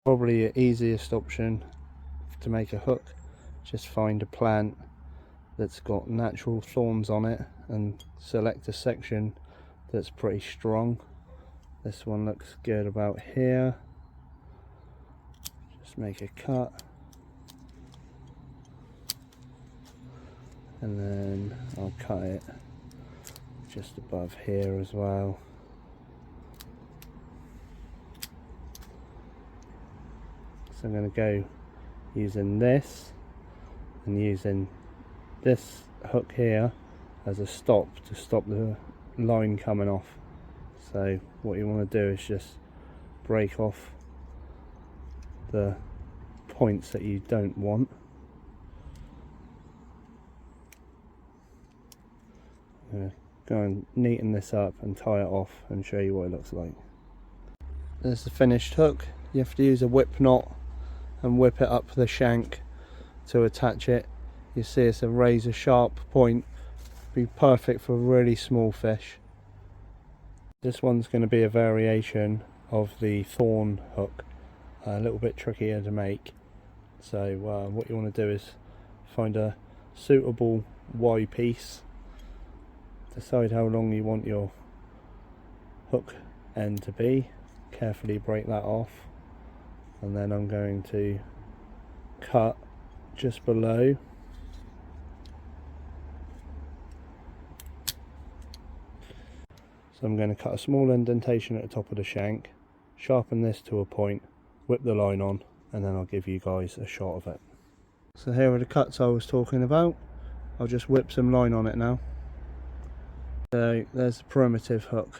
Probably the easiest option to make a hook, just find a plant that's got natural thorns on it and select a section that's pretty strong. This one looks good about here. Just make a cut, and then I'll cut it just above here as well. So I'm going to go using this and using this hook here as a stop to stop the line coming off. So what you want to do is just break off the points that you don't want. I'm going to go and neaten this up and tie it off and show you what it looks like. There's the finished hook. You have to use a whip knot and whip it up the shank to attach it. You see it's a razor sharp point, be perfect for really small fish. This one's going to be a variation of the thorn hook, a little bit trickier to make. So what you want to do is find a suitable Y piece, decide how long you want your hook end to be, carefully break that off, and then I'm going to cut just below. So I'm going to cut a small indentation at the top of the shank, sharpen this to a point, whip the line on, and then I'll give you guys a shot of it. So here are the cuts I was talking about. I'll just whip some line on it now. So there's the primitive hook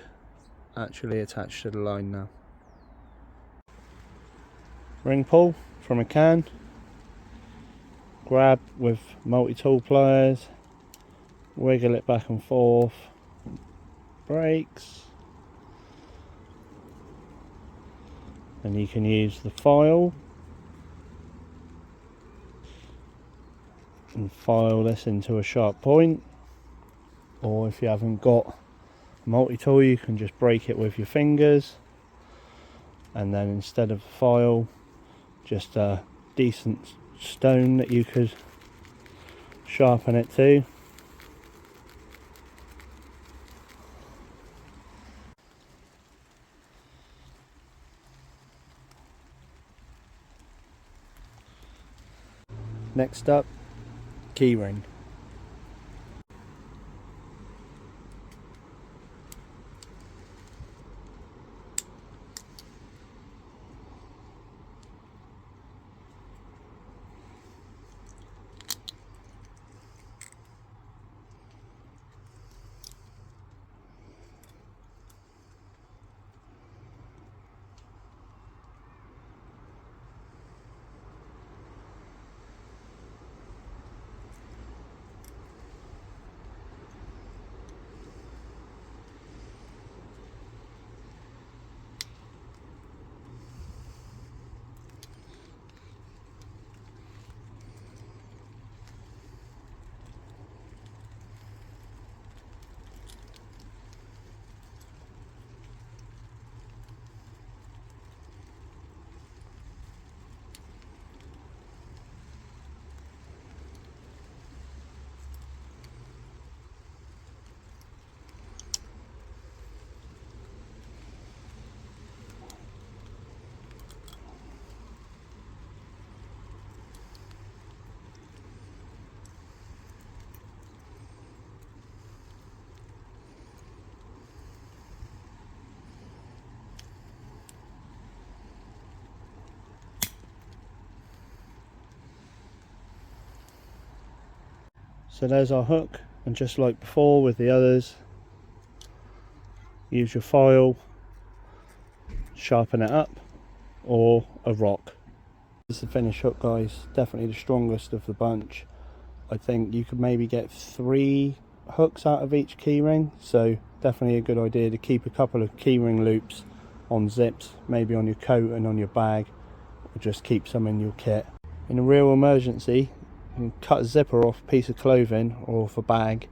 actually attached to the line now. Ring pull from a can, grab with multi-tool pliers, wiggle it back and forth, breaks, and you can use the file and file this into a sharp point, or if you haven't got a multi-tool you can just break it with your fingers, and then instead of file, just a decent stone that you could sharpen it to. Next up, key ring. So there's our hook, and just like before with the others, use your file, sharpen it up, or a rock. This is the finished hook, guys. Definitely the strongest of the bunch. I think you could maybe get 3 hooks out of each keyring, so definitely a good idea to keep a couple of keyring loops on zips, maybe on your coat and on your bag, or just keep some in your kit. In a real emergency, you can cut a zipper off a piece of clothing or off a bag.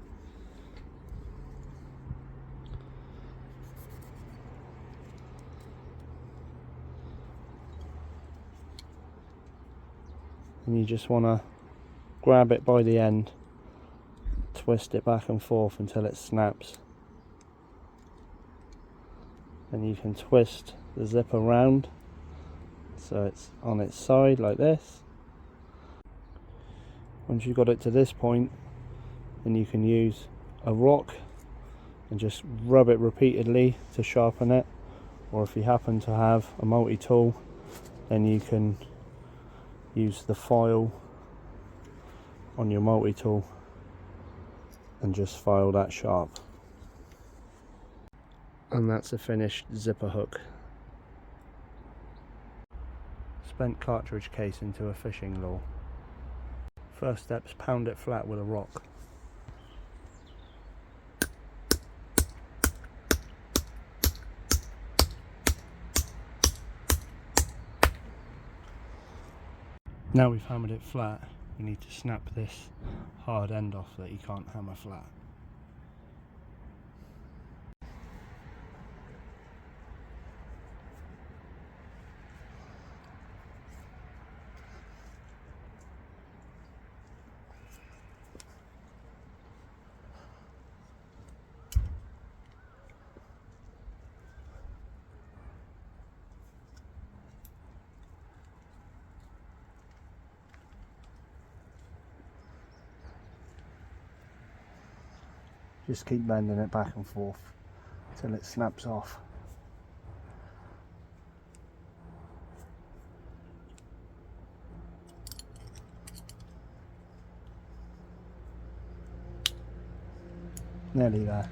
and you just want to grab it by the end, twist it back and forth until it snaps, and you can twist the zip around so it's on its side like this. Once you've got it to this point, then you can use a rock and just rub it repeatedly to sharpen it, or if you happen to have a multi-tool, then you can use the file on your multi-tool and just file that sharp. And that's a finished zipper hook. Spent cartridge case into a fishing lure. First step's pound it flat with a rock. Now we've hammered it flat, we need to snap this hard end off that you can't hammer flat. Just keep bending it back and forth till it snaps off. Nearly there.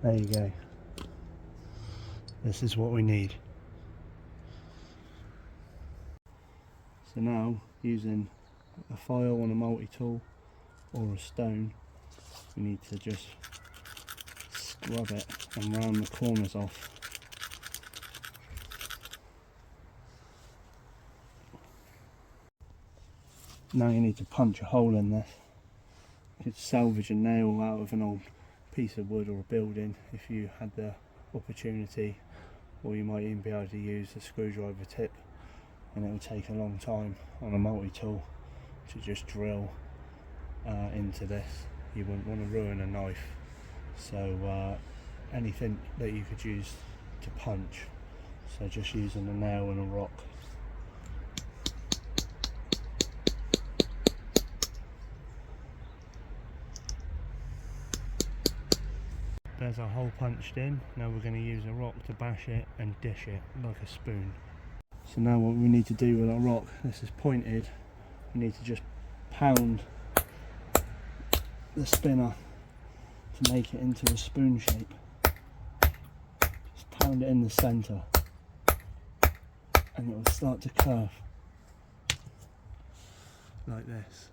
There you go. This is what we need. So now, using a file on a multi-tool or a stone, we need to just scrub it and round the corners off. Now you need to punch a hole in this. You could salvage a nail out of an old piece of wood or a building if you had the opportunity, or you might even be able to use a screwdriver tip, and it will take a long time on a multi-tool to just drill into this. You wouldn't want to ruin a knife, so anything that you could use to punch, so just using a nail and a rock. There's our hole punched in. Now we're going to use a rock to bash it and dish it like a spoon. So now what we need to do with our rock, this is pointed, we need to just pound the spinner to make it into a spoon shape. Just pound it in the centre and it will start to curve like this.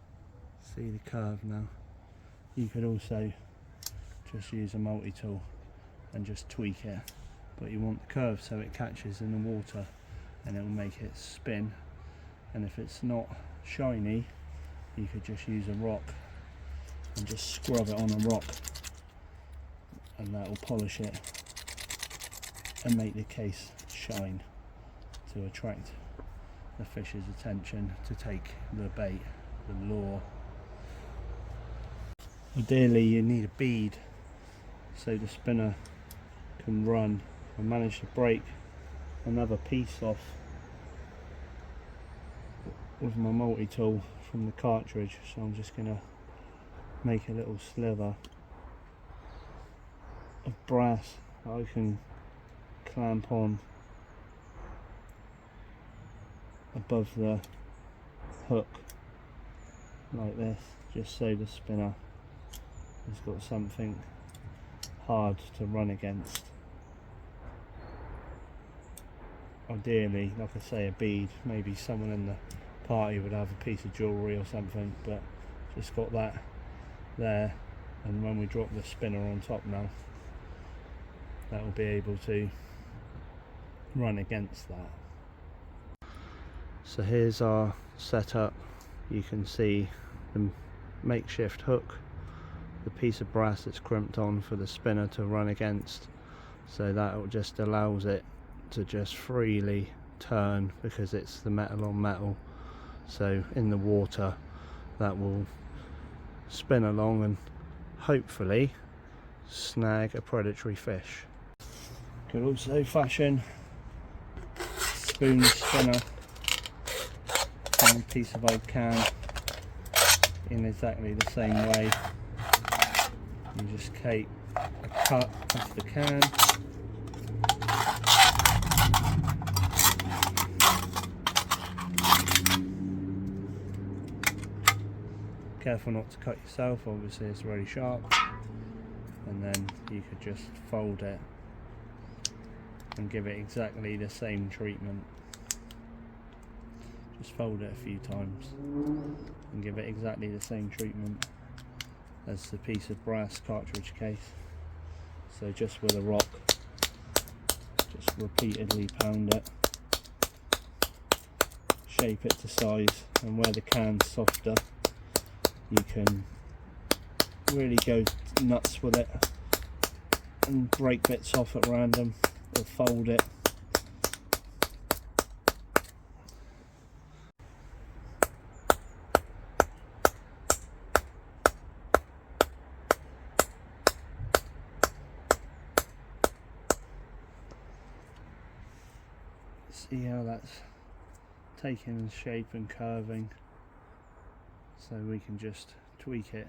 See the curve now. You could also just use a multi-tool and just tweak it, but you want the curve so it catches in the water and it will make it spin. And if it's not shiny, you could just use a rock and just scrub it on a rock, and that will polish it and make the case shine to attract the fish's attention to take the bait, the lure. Ideally you need a bead so the spinner can run. I managed to break another piece off with my multi-tool from the cartridge, so I'm just going to make a little sliver of brass that I can clamp on above the hook like this, just so the spinner has got something hard to run against. Ideally, like I say, a bead. Maybe someone in the party would have a piece of jewellery or something, but just got that there, and when we drop the spinner on top now, that will be able to run against that. So here's our setup. You can see the makeshift hook, the piece of brass that's crimped on for the spinner to run against, so that just allows it to just freely turn because it's the metal on metal, so in the water that will spin along and hopefully snag a predatory fish. Could also fashion spoon spinner from a piece of old can in exactly the same way. You just take a cut off the can, careful not to cut yourself, obviously it's really sharp, and then you could just fold it and give it exactly the same treatment. Just fold it a few times and give it exactly the same treatment as the piece of brass cartridge case. So just with a rock, just repeatedly pound it, shape it to size, and where the can's softer you can really go nuts with it and break bits off at random or fold it. See how that's taking shape and curving, so we can just tweak it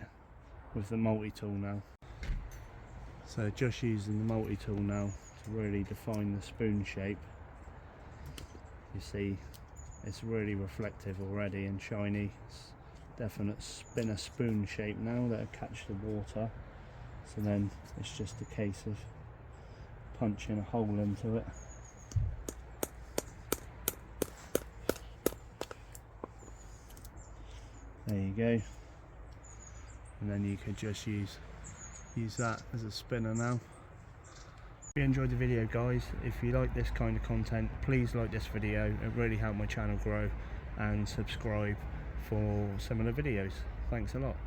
with the multi-tool now. So just using the multi-tool now to really define the spoon shape. You see it's really reflective already and shiny. It's definite spinner spoon shape now that'll catch the water, so then it's just a case of punching a hole into it. There you go, and then you could just use that as a spinner now. If you enjoyed the video, guys, if you like this kind of content, please like this video. It really helped my channel grow, and subscribe for similar videos. Thanks a lot.